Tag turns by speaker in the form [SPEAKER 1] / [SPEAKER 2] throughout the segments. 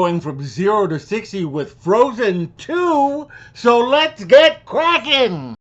[SPEAKER 1] Going from 0 to 60 with Frozen 2, so let's get cracking!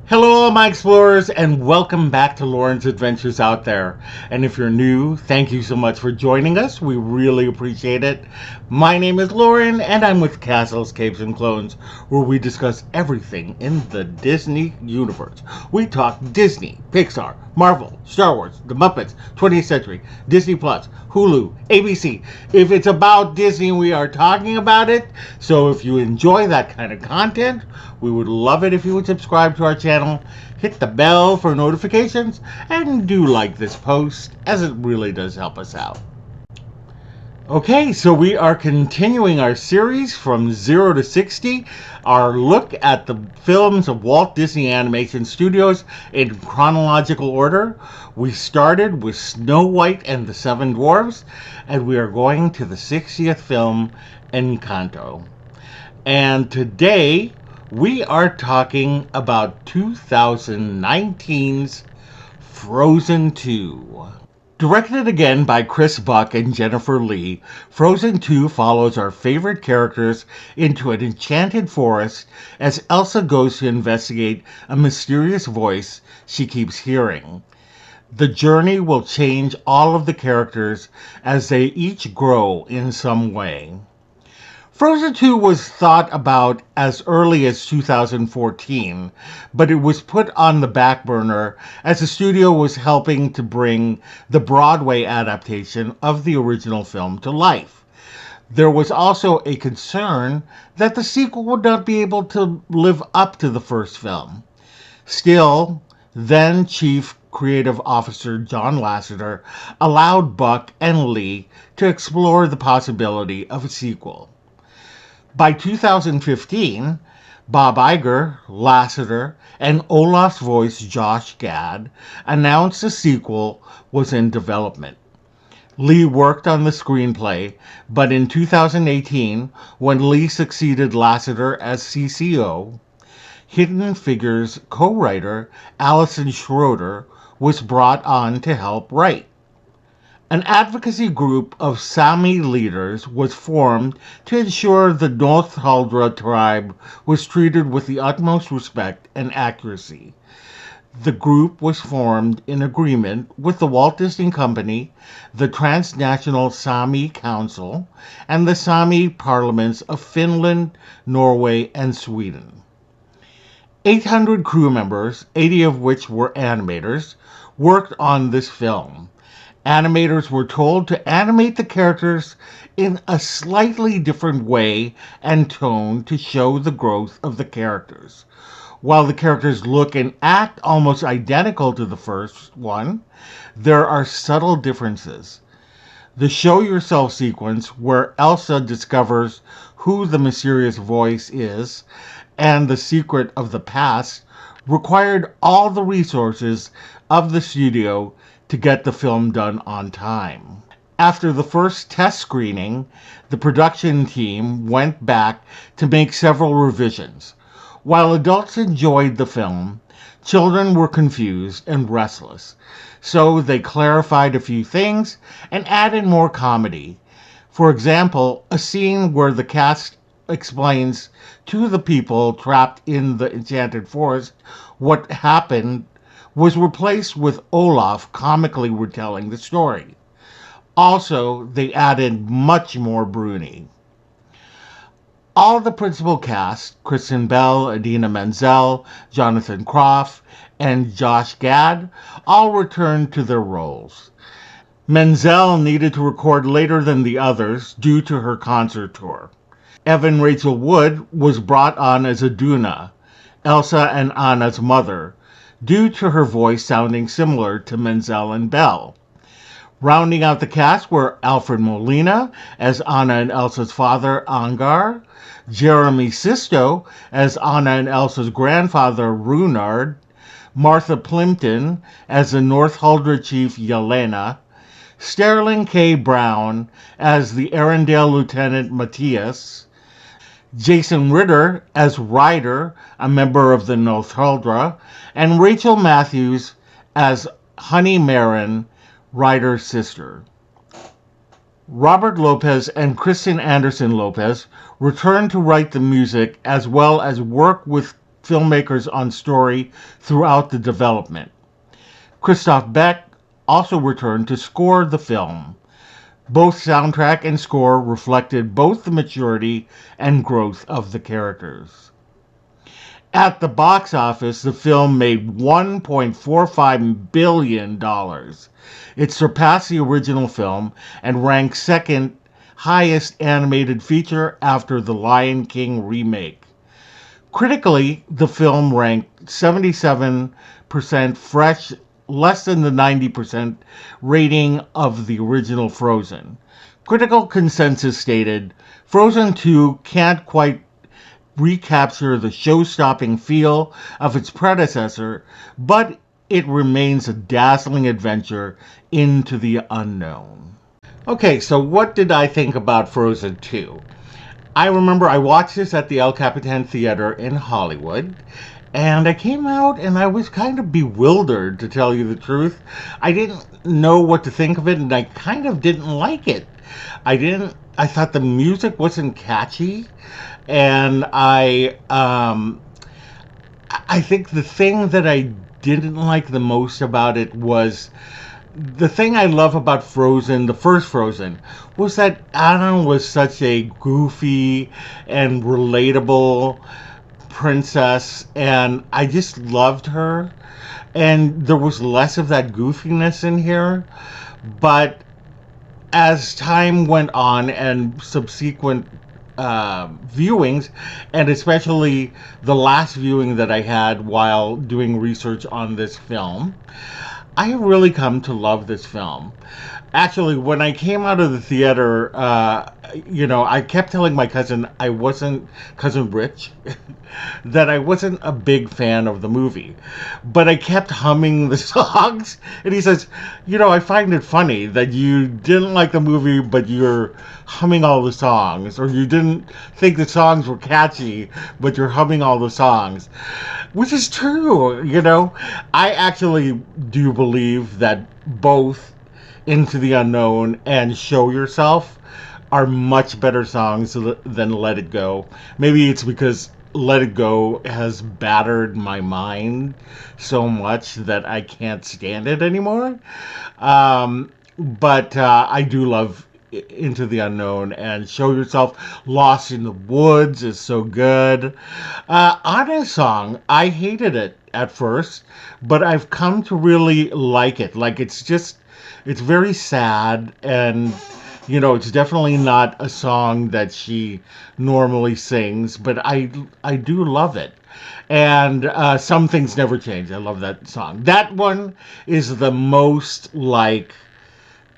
[SPEAKER 1] Hello, all my explorers, and welcome back to Loren's Adventures Out There. And if you're new, thank you so much for joining us. We really appreciate it. My name is Loren, and I'm with Castles, Caves, and Clones, where we discuss everything in the Disney universe. We talk Disney, Pixar, Marvel, Star Wars, The Muppets, 20th Century, Disney Plus, Hulu, ABC. If it's about Disney, we are talking about it. So if you enjoy that kind of content, we would love it if you would subscribe to our channel, hit the bell for notifications, and do like this post, as it really does help us out. Okay, so we are continuing our series from 0 to 60, our look at the films of Walt Disney Animation Studios in chronological order. We started with Snow White and the Seven Dwarfs, and we are going to the 60th film, Encanto. And today, we are talking about 2019's Frozen 2. Directed again by Chris Buck and Jennifer Lee, Frozen 2 follows our favorite characters into an enchanted forest as Elsa goes to investigate a mysterious voice she keeps hearing. The journey will change all of the characters as they each grow in some way. Frozen 2 was thought about as early as 2014, but it was put on the back burner as the studio was helping to bring the Broadway adaptation of the original film to life. There was also a concern that the sequel would not be able to live up to the first film. Still, then Chief Creative Officer John Lasseter allowed Buck and Lee to explore the possibility of a sequel. By 2015, Bob Iger, Lasseter, and Olaf's voice Josh Gad announced a sequel was in development. Lee worked on the screenplay, but in 2018, when Lee succeeded Lasseter as CCO, Hidden Figures co-writer Allison Schroeder was brought on to help write. An advocacy group of Sami leaders was formed to ensure the North Huldra tribe was treated with the utmost respect and accuracy. The group was formed in agreement with the Walt Disney Company, the Transnational Sami Council, and the Sami parliaments of Finland, Norway, and Sweden. 800 crew members, 80 of which were animators, worked on this film. Animators were told to animate the characters in a slightly different way and tone to show the growth of the characters. While the characters look and act almost identical to the first one, there are subtle differences. The Show Yourself sequence, where Elsa discovers who the mysterious voice is and the secret of the past, required all the resources of the studio to get the film done on time. After the first test screening, the production team went back to make several revisions. While adults enjoyed the film, children were confused and restless, so they clarified a few things and added more comedy. For example, a scene where the cast explains to the people trapped in the enchanted forest what happened was replaced with Olaf comically retelling the story. Also, they added much more Bruni. All the principal cast, Kristen Bell, Idina Menzel, Jonathan Groff, and Josh Gad, all returned to their roles. Menzel needed to record later than the others due to her concert tour. Evan Rachel Wood was brought on as Iduna, Elsa and Anna's mother, due to her voice sounding similar to Menzel and Bell. Rounding out the cast were Alfred Molina as Anna and Elsa's father, Angar, Jeremy Sisto as Anna and Elsa's grandfather, Runard, Martha Plimpton as the North Huldra chief, Yelena, Sterling K. Brown as the Arendelle Lieutenant Matthias, Jason Ritter as Ryder, a member of the Northuldra, and Rachel Matthews as Honey Marin, Ryder's sister. Robert Lopez and Kristen Anderson Lopez returned to write the music as well as work with filmmakers on story throughout the development. Christoph Beck also returned to score the film. Both soundtrack and score reflected both the maturity and growth of the characters. At the box office, the film made $1.45 billion. It surpassed the original film and ranked second highest animated feature after the Lion King remake. Critically, the film ranked 77% fresh, less than the 90% rating of the original Frozen. Critical consensus stated, Frozen 2 can't quite recapture the show-stopping feel of its predecessor, but it remains a dazzling adventure into the unknown. Okay, so what did I think about Frozen 2? I remember I watched this at the El Capitan Theater in Hollywood, and I came out and I was kind of bewildered, to tell you the truth. I didn't know what to think of it, and I kind of didn't like it. I thought the music wasn't catchy, and I think the thing that I didn't like the most about it was the thing I love about Frozen, the first Frozen, was that Anna was such a goofy and relatable princess, and I just loved her. And there was less of that goofiness in here, but as time went on and subsequent viewings, and especially the last viewing that I had while doing research on this film, I have really come to love this film. Actually, when I came out of the theater, I kept telling my cousin cousin Rich, that I wasn't a big fan of the movie. But I kept humming the songs, and he says, I find it funny that you didn't like the movie, but you're humming all the songs, or you didn't think the songs were catchy, but you're humming all the songs. Which is true, I actually do believe that both Into the Unknown and Show Yourself are much better songs than Let It Go. Maybe it's because Let It Go has battered my mind so much that I can't stand it anymore. But I do love Into the Unknown, and Show Yourself. Lost in the Woods is so good. Anna's song, I hated it at first, but I've come to really like it. Like, it's very sad, and it's definitely not a song that she normally sings, but I do love it. And Some Things Never Change. I love that song. That one is the most like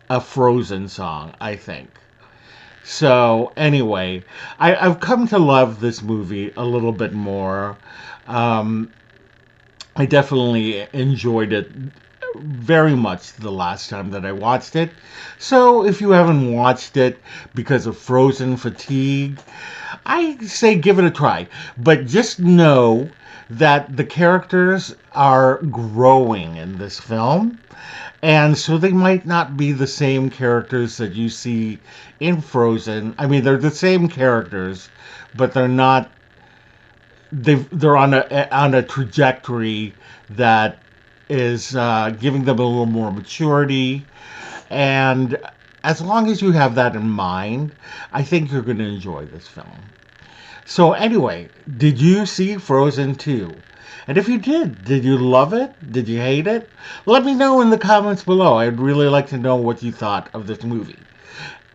[SPEAKER 1] a Frozen song, I think. So anyway, I've come to love this movie a little bit more. Um, I definitely enjoyed it very much the last time that I watched it. So if you haven't watched it because of Frozen fatigue, I say give it a try. But just know that the characters are growing in this film. And so they might not be the same characters that you see in Frozen. I mean, they're the same characters, but they're not. They're on a trajectory that is giving them a little more maturity. And as long as you have that in mind, I think you're going to enjoy this film. So anyway, did you see Frozen 2? And if you did you love it? Did you hate it? Let me know in the comments below. I'd really like to know what you thought of this movie.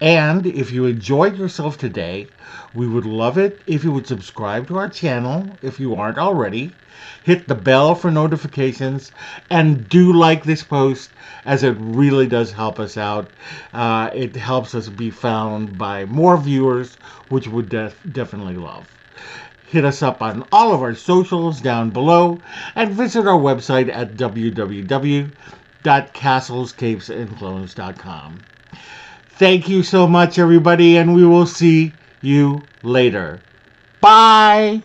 [SPEAKER 1] And if you enjoyed yourself today, we would love it if you would subscribe to our channel if you aren't already. Hit the bell for notifications, and do like this post, as it really does help us out. It helps us be found by more viewers, which would definitely love. Hit us up on all of our socials down below, and visit our website at www www.castlescapesandclones.com. Thank you so much, everybody, and we will see you later. Bye!